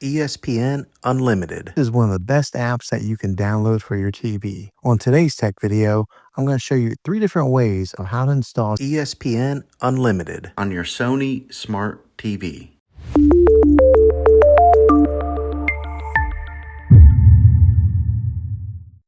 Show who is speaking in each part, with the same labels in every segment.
Speaker 1: ESPN Unlimited is one of the best apps that you can download for your TV. On today's tech video, I'm going to show you 3 different ways of how to install ESPN Unlimited on your Sony Smart TV.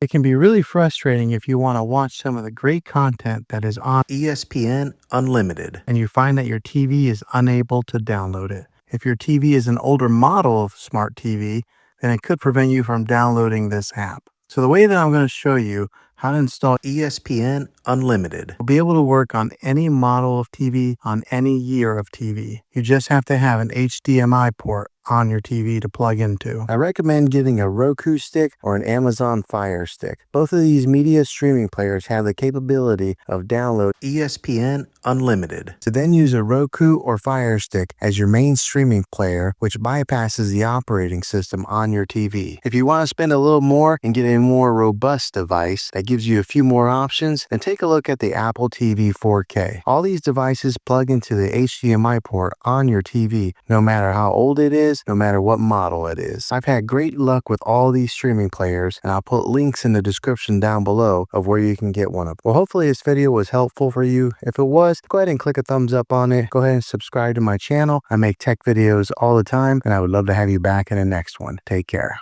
Speaker 1: It can be really frustrating if you want to watch some of the great content that is on ESPN Unlimited and you find that your TV is unable to download it. If your TV is an older model of smart TV, then it could prevent you from downloading this app. So the way that I'm going to show you how to install ESPN Unlimited will be able to work on any model of TV on any year of TV. You just have to have an HDMI port on your TV to plug into. I recommend getting a Roku stick or an Amazon Fire Stick. Both of these media streaming players have the capability of download ESPN Unlimited. To then use a Roku or Fire Stick as your main streaming player, which bypasses the operating system on your TV. If you want to spend a little more and get a more robust device that gives you a few more options, then take a look at the Apple TV 4K. All these devices plug into the HDMI port on your TV, no matter how old it is, no matter what model it is. I've had great luck with all these streaming players, and I'll put links in the description down below of where you can get one of them. Well, hopefully this video was helpful for you. If it was, go ahead and click a thumbs up on it. Go ahead and subscribe to my channel. I make tech videos all the time, and I would love to have you back in the next one. Take care.